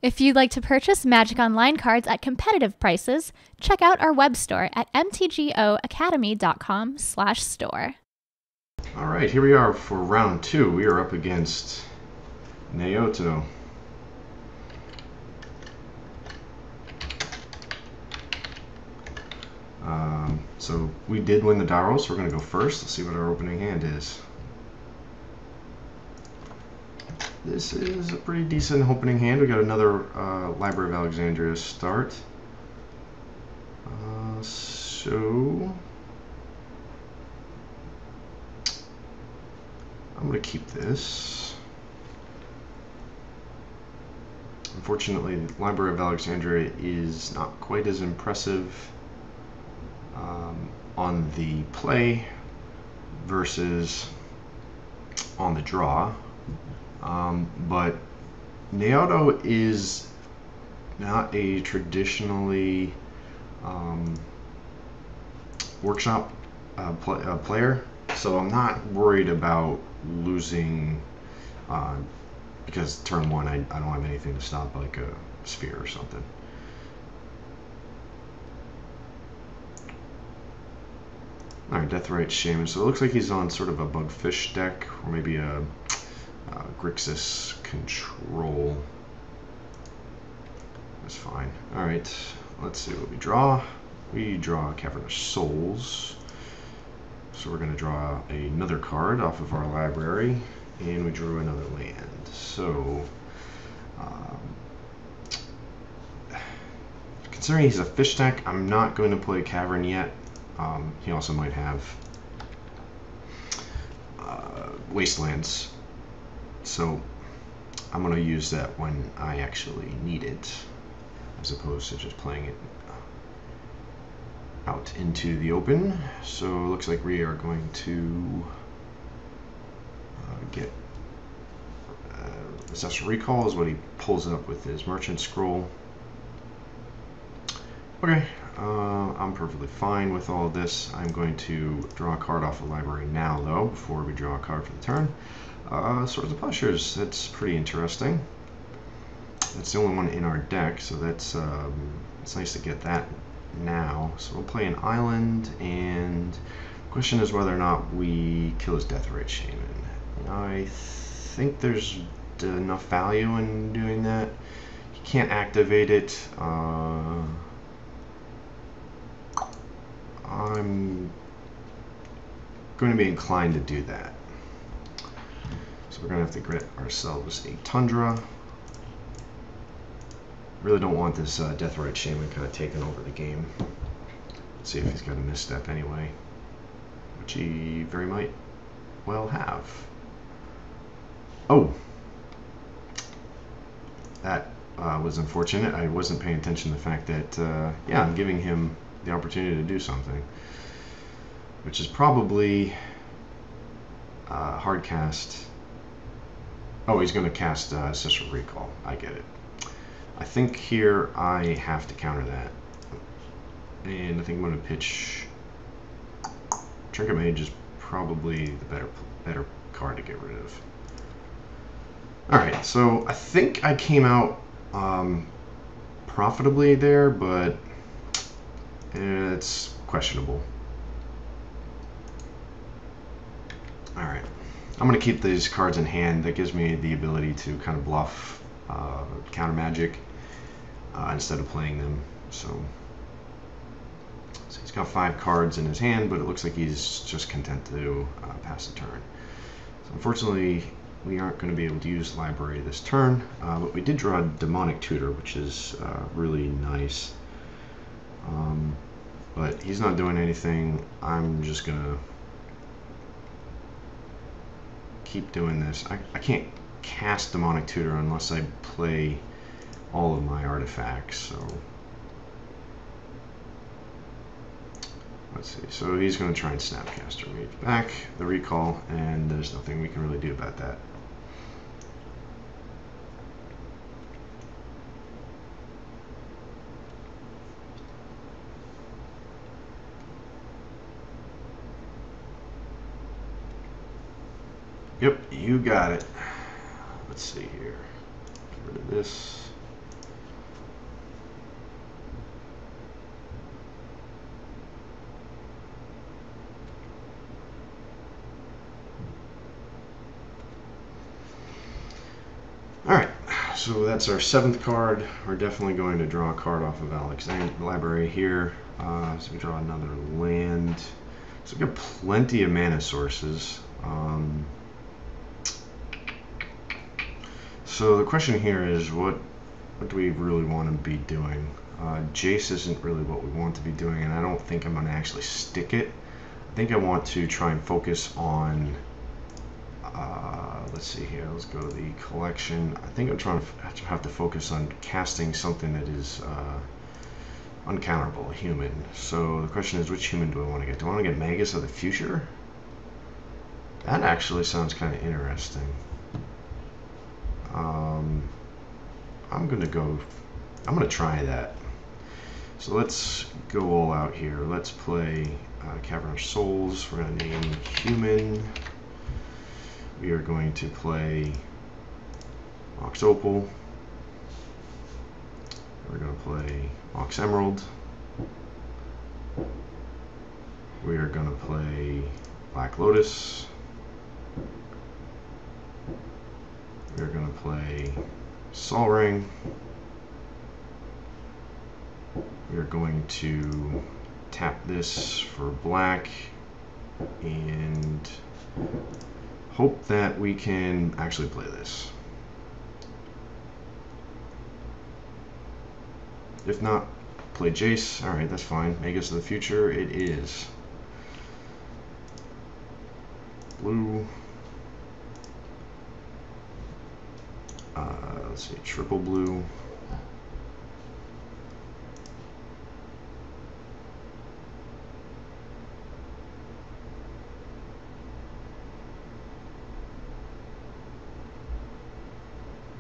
If you'd like to purchase Magic Online cards at competitive prices, check out our web store at mtgoacademy.com/store. All right, here we are for round 2. We are up against Mtgo. So we did win the Daro, so we're going to go first. Let's see what our opening hand is. This is a pretty decent opening hand. We got another Library of Alexandria start. So I'm going to keep this. Unfortunately, the Library of Alexandria is not quite as impressive on the play versus on the draw. But Mtgo is not a traditionally workshop player, so I'm not worried about losing because turn 1 I don't have anything to stop, like a sphere or something. Alright, Deathrite Shaman. So it looks like he's on sort of a Bugfish deck, or maybe a Grixis Control. That's fine. Alright, let's see what we draw. We draw Cavernous Souls. So we're going to draw another card off of our library, and we drew another land. So, considering he's a fish deck, I'm not going to play Cavern yet. He also might have Wastelands, so I'm going to use that when I actually need it, as opposed to just playing it out into the open. So it looks like we are going to get Ancestral Recall is what he pulls up with his Merchant Scroll. Okay, I'm perfectly fine with all of this. I'm going to draw a card off the library now, though, before we draw a card for the turn. Swords of Plowshares, that's pretty interesting. That's the only one in our deck, so that's it's nice to get that now. So we'll play an island, and the question is whether or not we kill his Deathrite Shaman. I think there's enough value in doing that. He can't activate it. I'm going to be inclined to do that. So we're going to have to get ourselves a Tundra. Really don't want this Deathrite Shaman kind of taking over the game. Let's see if he's got a misstep anyway, which he very might well have. Oh! That was unfortunate. I wasn't paying attention to the fact that, yeah, I'm giving him the opportunity to do something, which is probably hard cast. Oh, he's going to cast Ancestral Recall. I get it. I think here I have to counter that, and I think I'm going to pitch Trinket Mage is probably the better card to get rid of. Alright, so I think I came out profitably there, but it's questionable. Alright, I'm going to keep these cards in hand. That gives me the ability to kind of bluff counter magic instead of playing them. So he's got 5 cards in his hand, but it looks like he's just content to pass the turn. So unfortunately, we aren't going to be able to use Library this turn, but we did draw a Demonic Tutor, which is really nice. But he's not doing anything. I'm just going to keep doing this. I can't cast Demonic Tutor unless I play all of my artifacts, so let's see. So he's going to try and Snapcaster me back the recall, and there's nothing we can really do about that. Yep, you got it. Let's see here. Get rid of this. so that's our 7th card. We're definitely going to draw a card off of Alexander Library here. So we draw another land. So we've got plenty of mana sources. So the question here is, what do we really want to be doing? Jace isn't really what we want to be doing, and I don't think I'm going to actually stick it. I think I want to try and focus on, let's see here, let's go to the collection. I think I'm trying to have to focus on casting something that is uncounterable, a human. So the question is, which human do I want to get? Do I want to get Magus of the Future? That actually sounds kind of interesting. I'm gonna try that. So let's go all out here. Let's play Cavern of Souls. We're gonna name human. We are going to play Mox Opal. We're gonna play Mox Emerald. We are gonna play Black Lotus. We're going to play Sol Ring. We're going to tap this for black and hope that we can actually play this. If not, play Jace. Alright, that's fine. Magus of the Future, it is. Blue. Let's see, triple blue.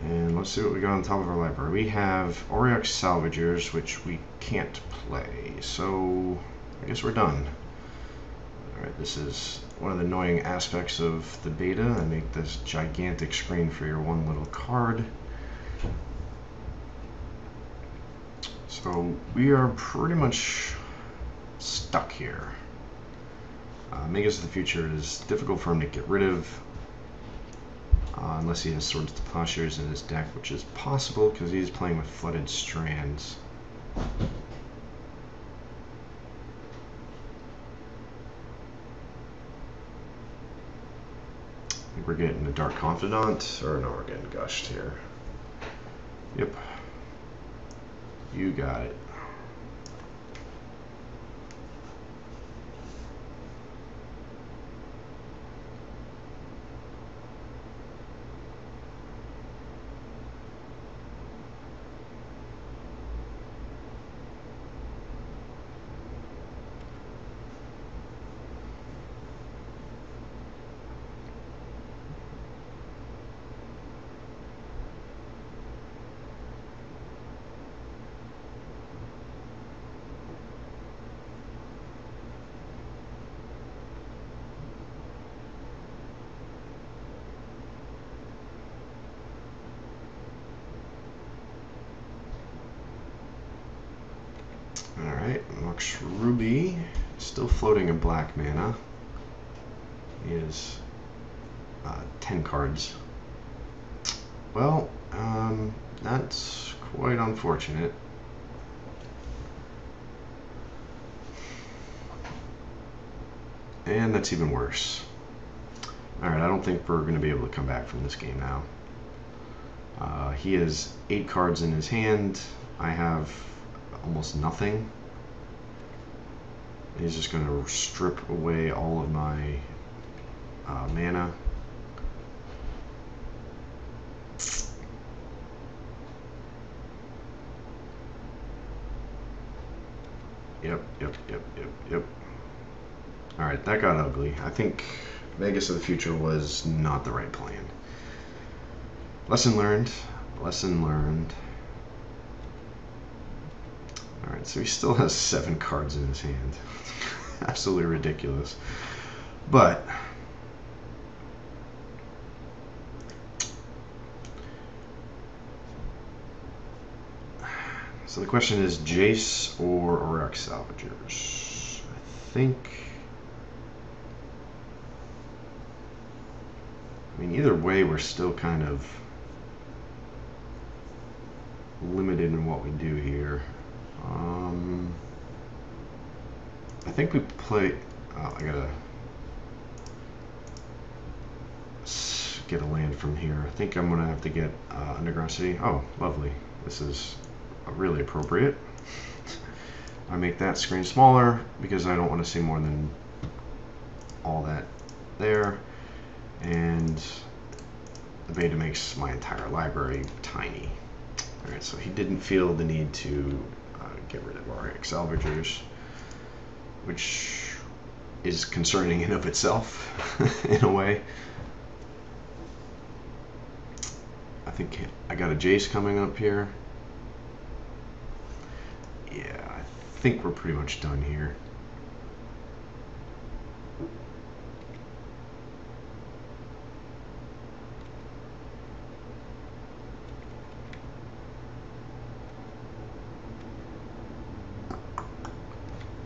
And let's see what we got on top of our library. We have Aureox Salvagers, which we can't play, so I guess we're done. Alright, this is one of the annoying aspects of the beta. I make this gigantic screen for your one little card. So we are pretty much stuck here. Magus of the Future is difficult for him to get rid of, unless he has Swords to Plowshares in his deck, which is possible because he's playing with Flooded Strands. I think we're getting a Dark Confidant, or no, we're getting Gushed here. Yep. You got it. Alright, Mox Ruby, still floating in black mana. He is 10 cards. Well, that's quite unfortunate. And that's even worse. Alright, I don't think we're going to be able to come back from this game now. He has 8 cards in his hand. I have almost nothing. He's just going to strip away all of my mana. Yep. Alright, that got ugly. I think Magus of the Future was not the right plan. Lesson learned. Lesson learned. Alright, so he still has 7 cards in his hand. Absolutely ridiculous. But so the question is Jace or Aureox Salvagers. I mean, either way, we're still kind of limited in what we do here. I think we play. Oh, I gotta get a land from here. I think I'm gonna have to get underground city. Oh, lovely. This is really appropriate. I make that screen smaller because I don't want to see more than all that there, and the beta makes my entire library tiny. Alright, so he didn't feel the need to get rid of our salvagers, which is concerning in of itself in a way. I think I got a Jace coming up here. Yeah, I think we're pretty much done here.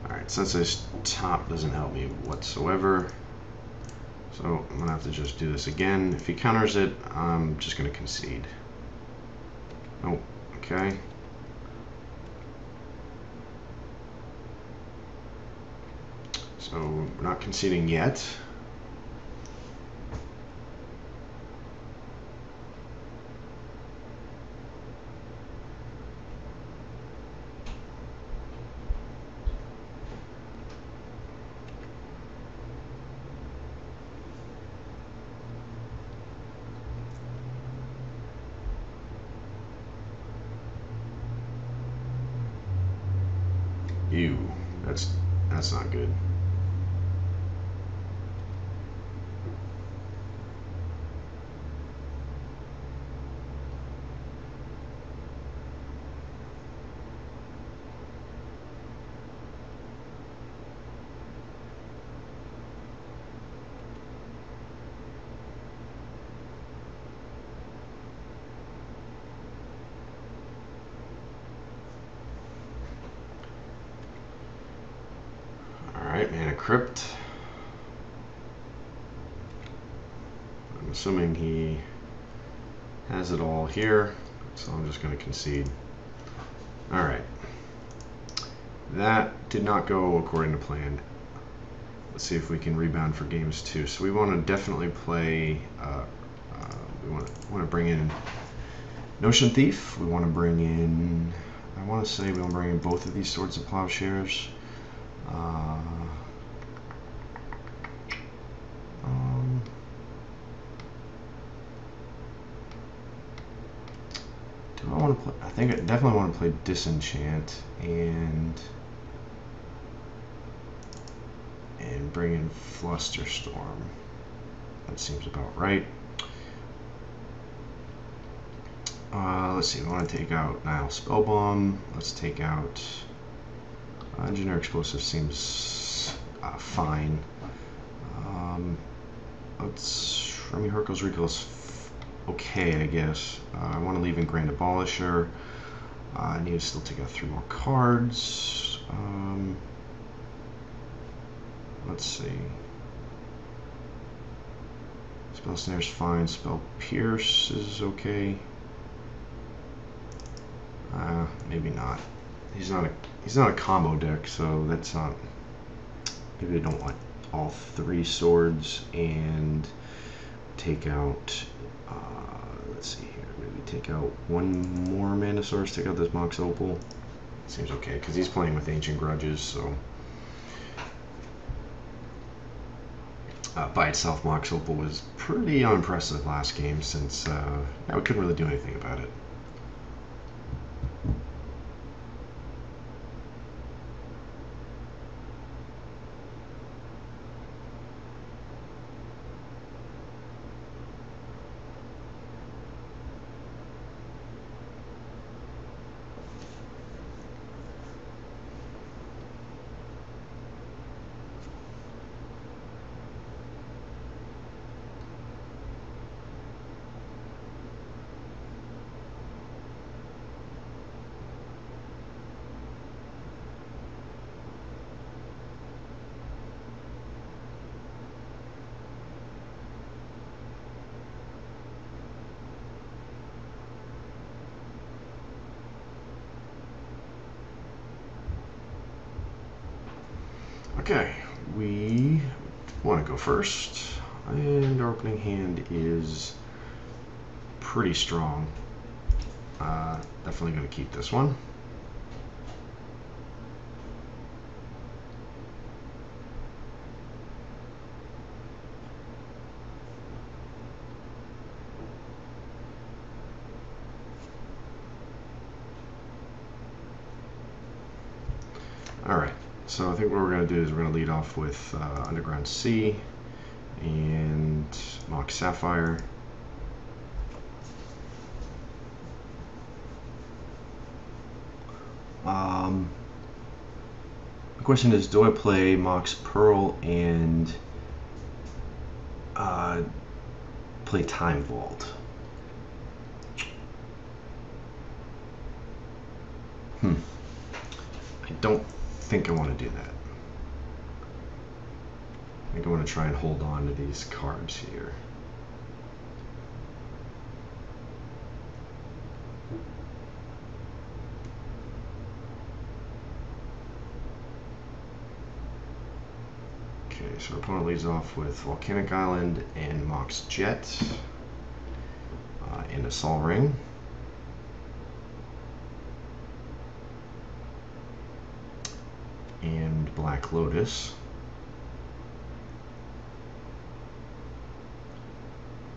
Alright, since this top doesn't help me whatsoever, so I'm gonna have to just do this again. If he counters it, I'm just gonna concede. Oh, okay. So we're not conceding yet. Ew, that's not good. Alright, Mana Crypt. I'm assuming he has it all here, so I'm just going to concede. Alright. That did not go according to plan. Let's see if we can rebound for games 2. So we want to definitely play, we want to bring in Notion Thief. We want to bring in, I want to say we want to bring in both of these Swords of Plowshares. Do I want to play? I think I definitely want to play Disenchant and bring in Flusterstorm. That seems about right. Let's see. We want to take out Nile Spellbomb. Let's take out Engineer Explosive. Seems fine. Let's Remy Hercules Recall's okay, I guess. I want to leave in Grand Abolisher. I need to still take out 3 more cards. Let's see. Spell Snare's fine. Spell Pierce is okay. Maybe not. He's not a combo deck, so that's not. Maybe I don't want all 3 swords and take out. Let's see here. Maybe take out 1 more Mana Source. Take out this Mox Opal. Seems okay because he's playing with Ancient Grudges, so. By itself, Mox Opal was pretty unimpressive last game since we couldn't really do anything about it. Okay, we want to go first, and our opening hand is pretty strong. Definitely going to keep this one. Alright, so I think what we're going to do is we're going to lead off with Underground Sea and Mock Sapphire. The question is, do I play Mox Pearl and play Time Vault? I don't think I want to do that. I think I want to try and hold on to these cards here. Okay, so our opponent leads off with Volcanic Island and Mox Jet and a Sol Ring. And Black Lotus.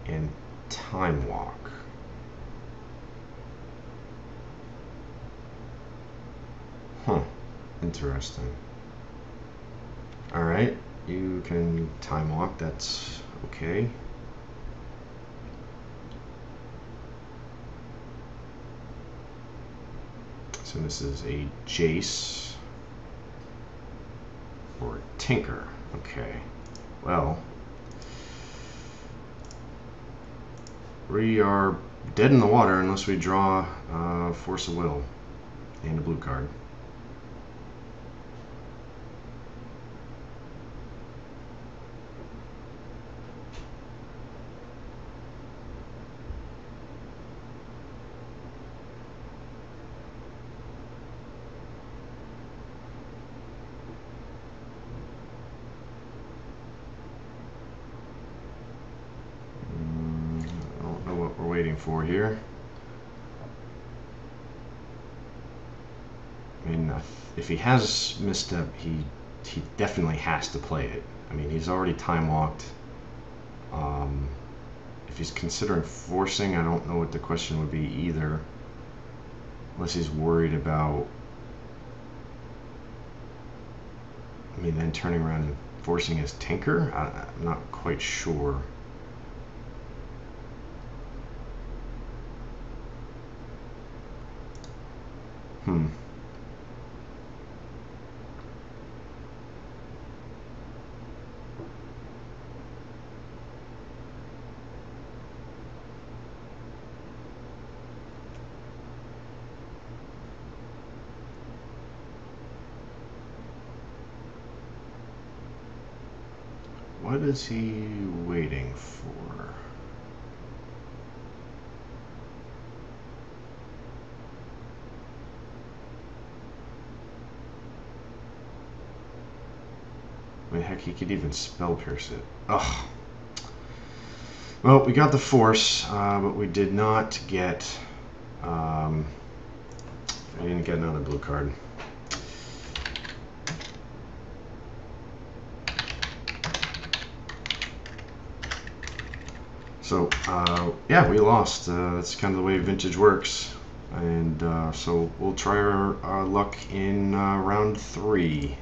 And Time Walk. Huh, interesting. Alright, you can Time Walk, that's okay. So this is a Jace or Tinker. Okay, well, we are dead in the water unless we draw Force of Will and a blue card. Waiting for here. I mean, if he has misstep, he definitely has to play it. I mean, he's already time walked. If he's considering forcing, I don't know what the question would be either, unless he's worried about, I mean, then turning around and forcing his Tinker. I'm not quite sure. What is he waiting for? I mean, heck, he could even spell pierce it. Ugh. Well, we got the force, but we did not get. I didn't get another blue card. So, yeah, we lost. That's kind of the way Vintage works. And so we'll try our luck in round 3.